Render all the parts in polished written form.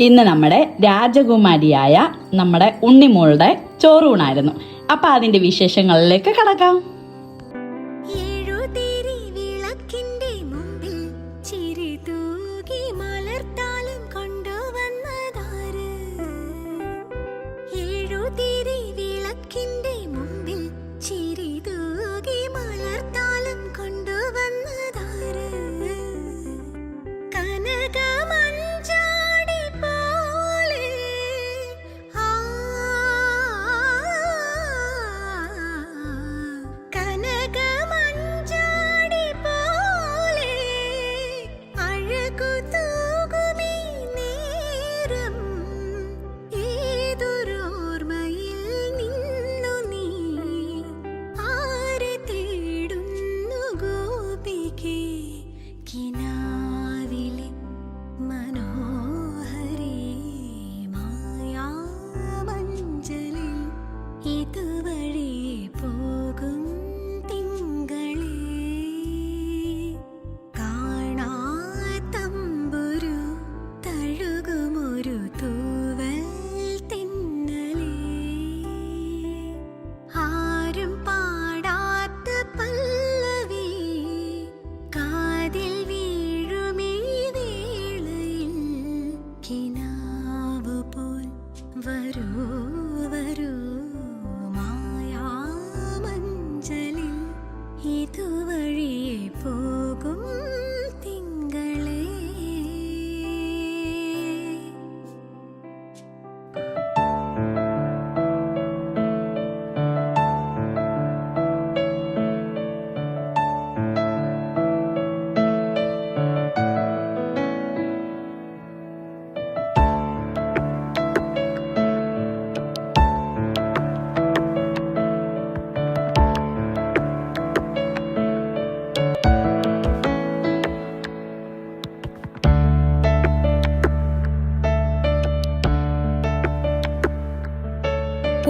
ഇന്ന് നമ്മുടെ രാജകുമാരിയായ നമ്മുടെ ഉണ്ണിമോളുടെ ചോറൂണായിരുന്നു. അപ്പം അതിൻ്റെ വിശേഷങ്ങളിലേക്ക് കടക്കാം.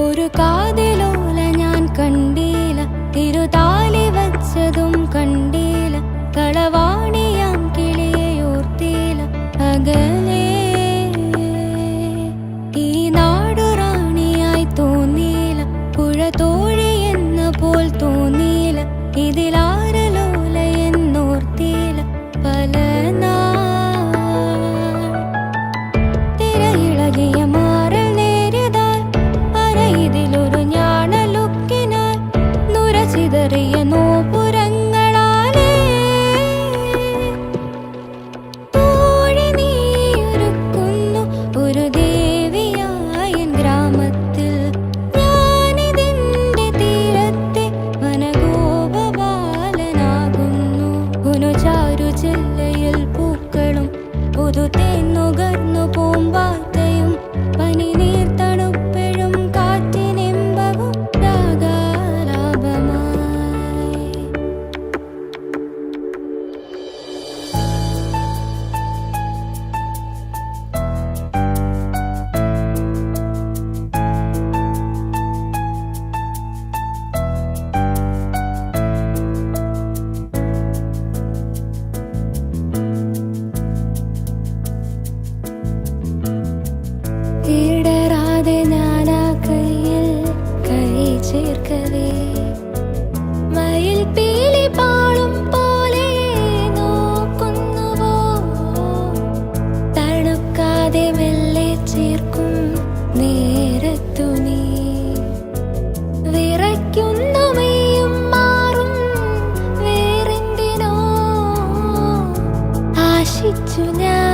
ഒരു കാതിലോല ഞാൻ കണ്ടീല, തിരുതാലി വച്ചതും കണ്ടീല, കളവാണിയാം കിളിയോർത്തീല അകലേ. ഈ നാടു റാണിയായി തോന്നീല, പുഴ തോഴി എന്ന പോൽ തോന്നീല, ഇതിലാരലോല എന്നോർത്തീല പല നാൾ. തിരയിളകിയ മാറൽ നേരിയതാൽ ഇതിലൊരു ഞാണലുക്കിനാൽ നുരചിതറിയ നോപുരങ്ങളാലേ തോഴി നീയൊരുക്കുന്നു ഒരു ദേവിയായ ഗ്രാമത്തിൽ. ഞാനിതിന്റെ തീരത്തെ വനഗോപബാലനാകുന്നു. കുനുചാരു ജില്ലയിൽ പൂക്കളും പുതുതേൻ നുകർന്നു പൂമ്പാറ്റയും പനി നീർ തണുപ്പെഴും കാറ്റിനിമ്പവും രാഗാലാപമായി. ഇടറാതെ ഞാനാ കയ്യിൽ കൈ ചേർക്കവേ മയിൽ പീലി പാളും പോലെ നോക്കുന്നുവോ. തണുക്കാതെ മെല്ലെ ചേർക്കും നേരത്തു നീ വിറയ്ക്കുന്നു മെയ്യും മാറും വേറെന്തിനോ ആശിച്ചു ഞാൻ.